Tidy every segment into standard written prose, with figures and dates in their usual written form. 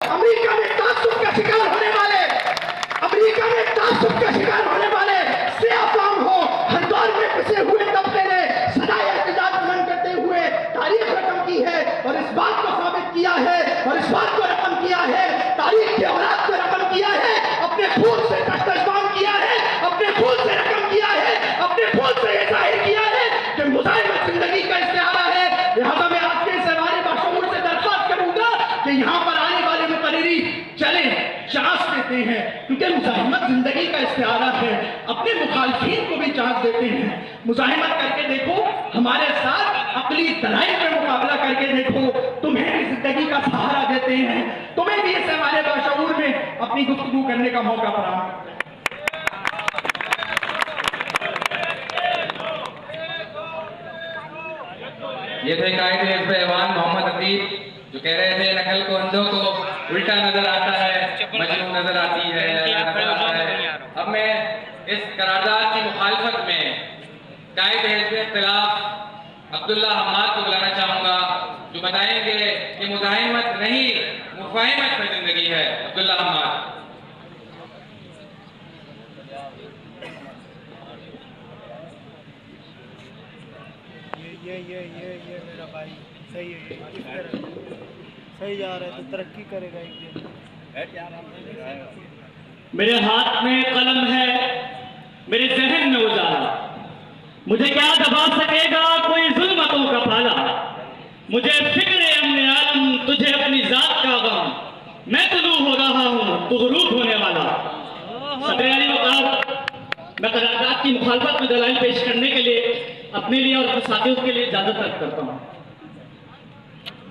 America में तासुब का शिकार होने वाले, अमेरिका में तासुब का शिकार होने वाले सियाफाम हो, हर दौर में पिसे हुए तबके ने सदाए एहतजाज बुलंद करते हुए तारीख रकम की है और इस बात को साबित किया है और इस बात को रकम किया है, तारीख के औलाद को रकम किया है, अपने खून से तश्तश्बान किया है, अपने खून से रकम किया है, अपने खून से ये जाहिर किया है कि मुजाहिमत जिंदगी का इस्तिहारा है। लिहाजा मैं आज के इस हमारे बाशऊर से दरख्वास्त करूंगा कि यहाँ पर आने वाले मुकर्रिरी चले चांस देते हैं, क्योंकि मुजाहिमत जिंदगी का इस्तिहारा है, अपने मुखालफीन को भी चांस देते हैं। मुजाहिमत करके देखो, हमारे साथ अकली दलाइल पे मुकाबला करके देखो, तुम्हें भी जिंदगी का सहारा देते हैं, तुम्हें भी इस हमारे बाशऊर में अपनी गुफ्तगू करने का मौका फराहम करते हैं। ये थे कायदे हिज़्ब ऐवान मोहम्मद अतीब, जो कह रहे थे नकल को अंधों को उल्टा नजर आता है, मजनू नजर आती है, नजर आता है। अब मैं इस करारदाद की मुखालफत में कायदे हिज़्ब इख्तिलाफ अब्दुल्ला हम्माद को बुलाना चाहूंगा, जो बताएंगे कि मुज़ाहिमत नहीं मुफ़ाहिमत में जिंदगी है। अब्दुल्ला हम्माद। ये मेरा भाई सही है, इस तरह सही जा रहा है तो तरक्की करेगा एक दिन। मेरे हाथ में कलम है, मेरे जहन में उजाला, मुझे क्या दबा सकेगा कोई जुल्मतों का पाला। मुझे फिक्र अमने आलम, तुझे अपनी जात का गम, मैं तुलू हो रहा हूँ तू गुरूब होने वाला। सदर अली वक़ार, मैं करारदाद की मुखालफत में दलाइल पेश करने के लिए अपने लिए और अपने साथियों के लिए इजाजत तलब करता हूँ।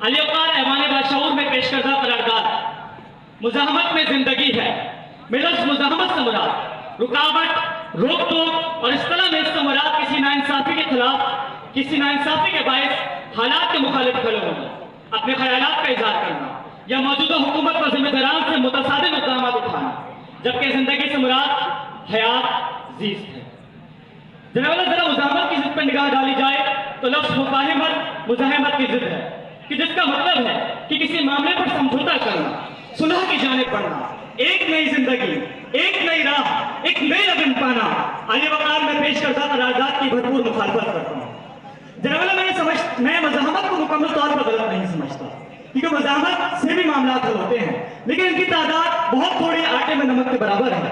अली वक़ार ऐवान बाशऊर में पेश करदा करारदाद मुज़ाहमत में जिंदगी है। मेरा मुज़ाहमत से मुराद रुकावट, रोक टोक और इस्तेलाह में इससे मुराद किसी नाइंसाफी के खिलाफ, किसी नाइंसाफी के बायस हालात के मुखालिफ खड़े होना, अपने ख्यालात का इज़हार करना या मौजूदा हुकूमत व जिम्मेदारान से मुतसादिम इक़दाम उठाना, जबकि जिंदगी से मुराद हयात ज़ीस्त है। जनाब जरा मुज़ाहमत की जिद पर निगाह डाली जाए तो लफ्ज़ मुफ़ाहिमत मुज़ाहिमत की जिद है, कि जिसका मतलब है कि किसी मामले पर समझौता करना, सुलह की जानिब बढ़ना, एक नई जिंदगी, एक नई राह, एक नई लगन पाना। अली वक़ार में पेश करदा करारदाद की भरपूर मुखालफत करता हूँ। जनाब मैं मुज़ाहमत को मुकम्मल तौर पर गलत नहीं समझता, क्योंकि मुज़ाहमत से भी मामला हल होते हैं, लेकिन इनकी तादाद बहुत थोड़ी आटे में नमक के बराबर है,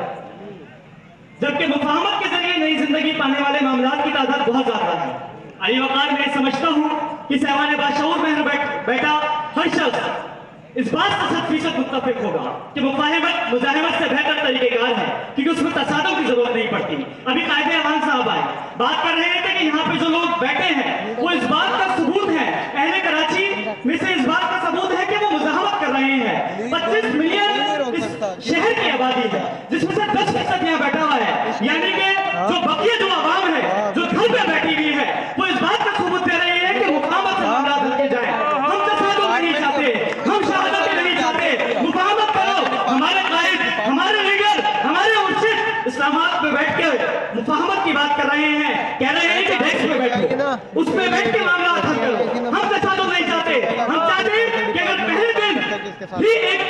जबकि मुफ़ाहमत के जरिए नई जिंदगी पाने वाले मामलात की तादाद बहुत ज्यादा है। अली वक़ार मैं समझता हूँ कि ऐवान बाशऊर में बैठा हर शख्स इस बात से 100% मुत्तफिक होगा कि मुफ़ाहिमत मुज़ाहिमत से बेहतर तरीक़ेकार है, क्योंकि उसमें तसादुम की जरूरत नहीं पड़ती। अभी कायदे ऐवान साहब आए, बात कर रहे थे कि यहाँ पे जो लोग बैठे हैं वो इस बात का सबूत है, अहले कराची में से इस बात का सबूत है कि वो मुज़ाहमत कर रहे हैं। 25 मिलियन इस शहर की आबादी है, जिसमें से 10% यहाँ बैठा हुआ है, यानी कि जो बकिया जो आवाम है जो घर पे बैठी हुई है, वो इस बात का सबूत दे रही है कि मुक़ावमत से मामला हल किए जाए। हम तसादुम नहीं चाहते, हम शहादत नहीं चाहते, मुक़ावमत करो। हमारे कायद, हमारे लीडर, हमारे मुर्शिद इस्लामाबाद में बैठ के मुफ़ाहमत की बात कर रहे हैं, कह रहे हैं कि डेस्क पे बैठो, उस पे बैठ के मामला हल करो। हम तसादुम नहीं चाहते, हम चाहते हैं कि अगर पहले दिन ही एक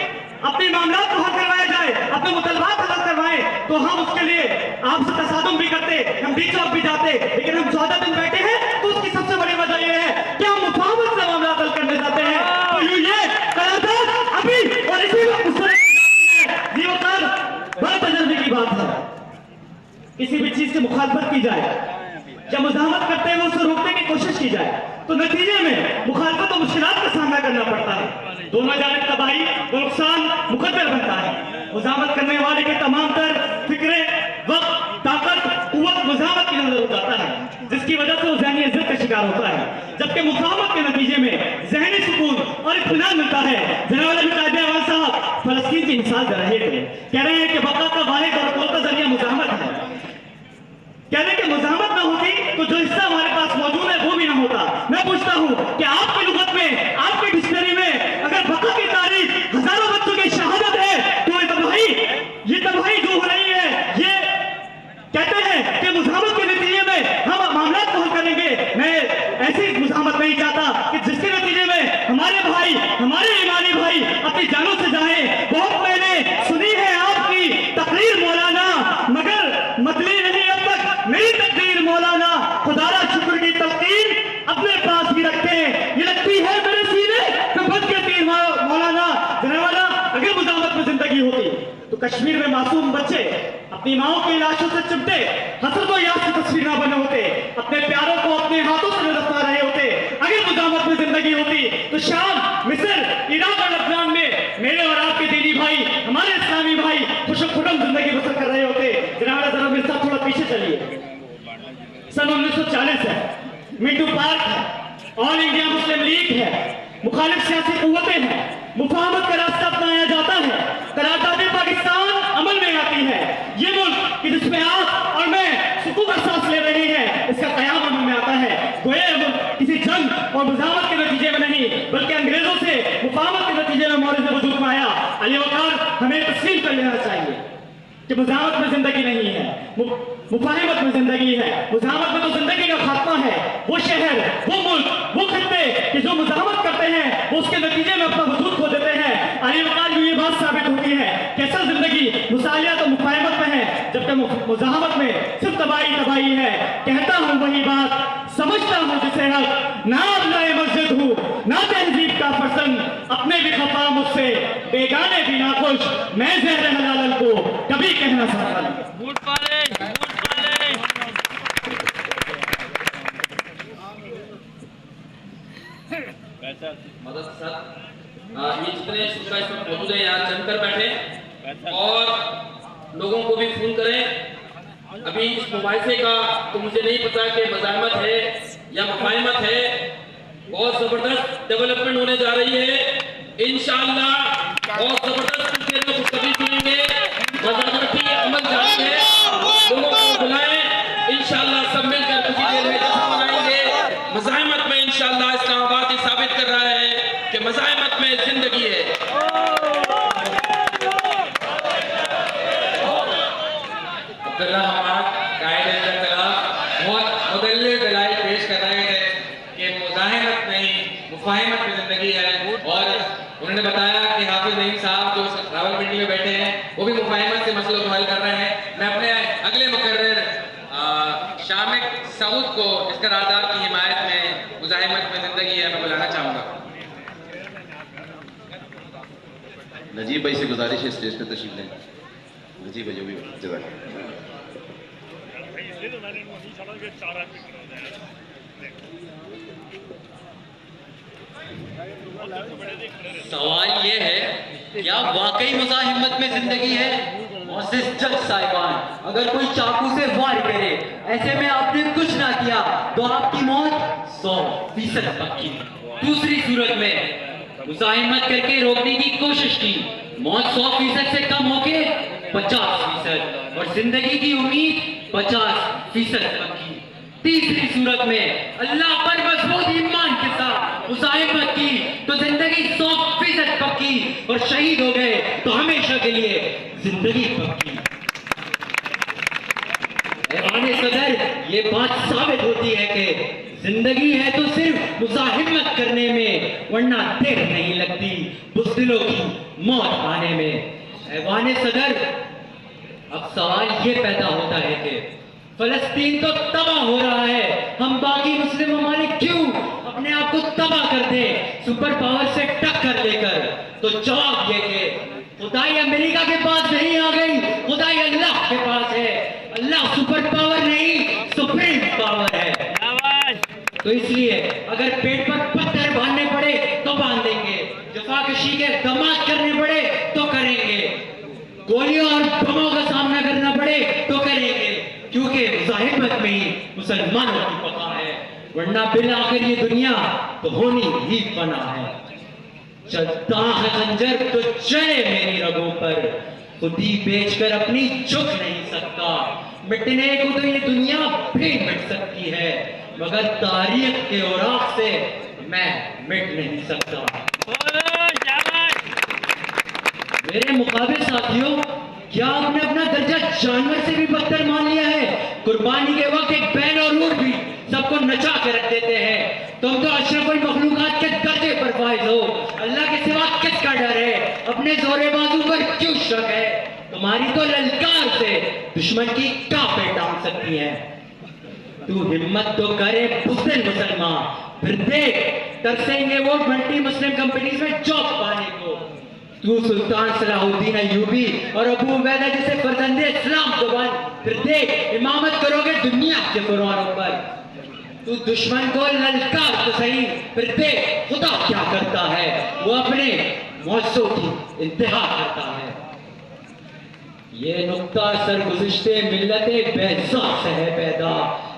अपने मामला को हल करवाया जाए, अपने मुतलबात हल करवाए, तो हम उसके लिए आपसे तसादुम भी करते, हम बीच चौक भी जाते, लेकिन हम 14 दिन बैठे हैं, तो उसकी सबसे बड़ी वजह यह है कि हम मुफ़ाहमत से मामला हल करने जाते हैं। तो ये करारदाद अभी और इसी वक्त उस तरह जी वक़ार बड़े तजर्बे की बात है। किसी भी चीज से मुखालफत की जाए, जब मुज़ाहमत करते हैं उसे रोकने की कोशिश की जाए, तो नतीजे में मुखालफत और मुश्किलात का सामना करना पड़ता है, दोनों जानिब तबाही व नुकसान मुकद्दर बनता है। मुज़ाहमत करने वाले के तमाम तर फिक्रे, वक्त, ताकत, कुव्वत मुज़ाहमत की नजर उतारता है, जिसकी वजह से वो ज़हनी इज्जत का शिकार होता है, जबकि मुफ़ाहमत के नतीजे में ज़हनी सुकून और इत्मीनान मिलता है। जनाब अली कायदे ऐवान साहब फ़लस्तीन की मिसाल दे रहे थे, कह रहे हैं कि बका का वाहिद और कुव्वत का जरिया मुज़ाहमत है। कह रहे हैं कि मुज़ाहमत ना होती तो जो हिस्सा हमारे पास मौजूद है वो भी ना होता। मैं पूछता हूँ कि आपकी लुगत में, आपकी डिक्शनरी में अगर बका की तारीख हजारों बच्चों की शहादत है, तो ये तबाही जो हो रही है, ये कहते हैं कि मुज़ाहमत के नतीजे में हम मामला को हल करेंगे। मैं ऐसी मुज़ाहमत नहीं चाहता कि जिसके नतीजे में हमारे भाई, हमारे ईमानी भाई अपनी जानों से जाएं, तो कश्मीर में मासूम बच्चे अपनी माओ की लाशों से चिपटे हसरत याद की तस्वीर ना बने होते, अपने प्यारों को अपने हाथों से दफना रहे होते। अगर मुजामत में जिंदगी होती तो शाम, मिस्र, इराक और लबनान में मेरे और आपके दीनी भाई, हमारे इस्लामी भाई खुशम जिंदगी बसर कर रहे होते। जरा मेरे साथ थोड़ा पीछे चलिए। सन 1940 है, मिंटू पार्क है, ऑल इंडिया मुस्लिम लीग है, मुखालिफ सियासी कुव्वतें हैं, मुफाहमत का रास्ता अपनाया जाता है, करारदादे पाकिस्तान अमल में आती है। ये मुल्क कि जिसमें आप और मैं सुकून का सांस ले रहे हैं, इसका कयाम अमल में आता है। गोया ये मुल्क किसी जंग और मुजामत के नतीजे में नहीं, बल्कि अंग्रेजों से मुफाहमत के नतीजे में मौजूद वजूद में आया। अली वकार हमें तस्लीम कर लेना चाहिए कि मुजामत में जिंदगी नहीं है, मुफाहिमत में जिंदगी है। मुजामत में तो जिंदगी का खात्मा है। वो शहर, वो मुल्क, वो खत्ते कि जो मुजामत करते हैं वो उसके नतीजे में अपना वजूद खो देते हैं। अली वकार में ये बात साबित होती है कि असल जिंदगी मुसालियत और मुफाहिमत में है, जबकि मुजामत में सिर्फ तबाही है। कहता हूँ वही बात, समझता हूँ जिसे हक, ना अब्नाए मस्जिद हूँ, ना तहजीब का फरसन, अपने भी खफा मुझसे, बेगाने भी नाखुश, मैं ज़हर हलाल को कभी कहना सकता नहीं। मदद सर ये जितने शुक्र इसमें मौजूद है यहाँ जमकर बैठे और लोगों को भी फोन करें। अभी इस मुबाहिसे का तो मुझे नहीं पता कि मज़ाहमत है या मुफाहिमत है, बहुत जबरदस्त डेवलपमेंट होने जा रही है इंशाअल्लाह। बहुत जबरदस्त कुछ देर में खुशखबरी सुनेंगे, मज़ाहमती अमल जारी है, लोगों को बुलाएं इंशाअल्लाह, सब मिलकर कुछ देर में जश्न मनाएंगे। मज़ाहमत में इंशाअल्लाह इस्लामाबाद ये साबित कर रहा है कि मज़ाहमत में जिंदगी है। अब्दुल्ला हमाद कायदे के खिलाफ बहुत मुदल्लिल दलाइल पेश कर रहे थे कि मुज़ाहमत नहीं मुफाहिमत में जिंदगी है, और उन्होंने बताया कि हाफिज नईम साहब जो रावलपिंडी में बैठे हैं वो भी मुफाहिमत से मसलों को हल कर रहे हैं। मैं अपने अगले मुकर्रर शामिक सऊद को इस करारदाद की हिमायत में मुज़ाहमत में जिंदगी है मैं बुलाना चाहूँगा। नजीब भाई से गुजारिश है स्टेज पे तशरीफ लें। नजीब भाई जो भी जज़ाक। सवाल ये है, क्या वाकई मुज़ाहिमत में जिंदगी है? मोअज़्ज़िज़ जज साहिबान, अगर कोई चाकू से वार करे, ऐसे में आपने कुछ ना किया तो आपकी मौत 100% पक्की। दूसरी सूरत में मुज़ाहिमत करके रोकने की कोशिश की, मौत 100% से कम होके 50% और जिंदगी की उम्मीद 50% पक्की। तीसरी सूरत में अल्लाह पर मजबूत ईमान के साथ मुज़ाहिमत की तो जिंदगी 100% पक्की, और शहीद हो गए तो हमेशा के लिए जिंदगी पक्की। ऐवाने सदर ये बात साबित होती है कि जिंदगी है तो सिर्फ मुज़ाहिमत करने में, वरना देर नहीं लगती बुज़दिलों की मौत आने में। ऐवाने सदर अब सवाल ये पैदा होता है कि फलस्तीन तो तबाह हो रहा है, हम बाकी मुस्लिम ममालिक क्यों अपने आप को तबाह कर दें सुपर पावर से टक्कर लेकर? तो जवाब ये कि खुदाई अमेरिका के पास नहीं आ गई, खुदाई अल्लाह के पास है। अल्लाह सुपर पावर नहीं सुप्रीम पावर है। तो इसलिए अगर पेट पर पत्थर बांधने पड़े तो बांध देंगे, जफाकशी के दमाद करने पड़े तो करेंगे, गोलियों और बमों का सामना करना पड़े तो करेंगे, क्योंकि मुज़ाहिमत में ही मुसलमानों की बका है, वरना बिल आखिर ये दुनिया तो होनी ही फना है। चलता है खंजर तो चले मेरी रगों पर, खुदी बेचकर अपनी झुक नहीं सकता। मिटने को तो ये दुनिया भी मिट सकती है, मगर तारीख के औराक से मैं मिट नहीं सकता। मेरे मुकाबिल साथियों, क्या आपने अपना दर्जा जानवर से भी बदतर मान लिया है? कुर्बानी के वक्त एक बैल और ऊंट भी सबको नचा के रख देते हैं। तुम तो अशरफुल मखलूकात के दर्जे पर फाइज हो, अल्लाह के सिवा किसका डर है? अपने जोरे बाजू पर क्यों शक है? तुम्हारी तो ललकार से दुश्मन की कांपे टांग सकती है। तू हिम्मत तो करे बुज़दिल मुसलमान, फिर देख तरसेंगे वो मल्टी मुस्लिम कंपनीज में जॉब पाने को। तू सुल्तान सलाहुद्दीन अय्यूबी और अबू उबैदा जैसे फर्जंदे इस्लाम को बन, फिर देख इमामत करोगे दुनिया के फरमानों पर। तू दुश्मन को ललकार तो सही, फिर देख खुदा क्या करता है, वो अपने मौजों की इंतहा करता है। ये नुक्ता सरगुज़िश्ते मिल्लते बेज़ा से है पैदा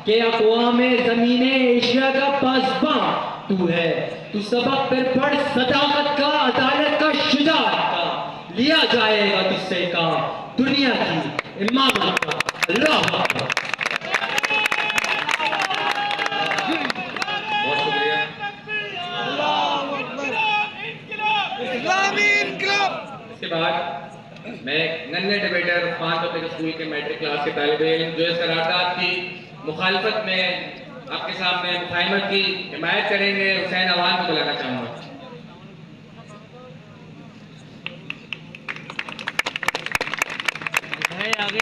कि अक़वामे ज़मीने एशिया का पासबान तू है। तू सबक फिर पढ़ सदाकत का, अदालत का, शुजाअत का, लिया जाएगा तुझसे का दुनिया की इमामत का। अल्लाह अकबर। बहुत शुक्रिया। इसके बाद मैं एक नन्हे डिबेटर खान पब्लिक स्कूल के मैट्रिक क्लास के तालिबे इल्म जो इस करारदाद की मुखालफत में आपके सामने मुखाइमत की हिमायत करेंगे, हुसैन अवान को बुलाना चाहूँगा। आगे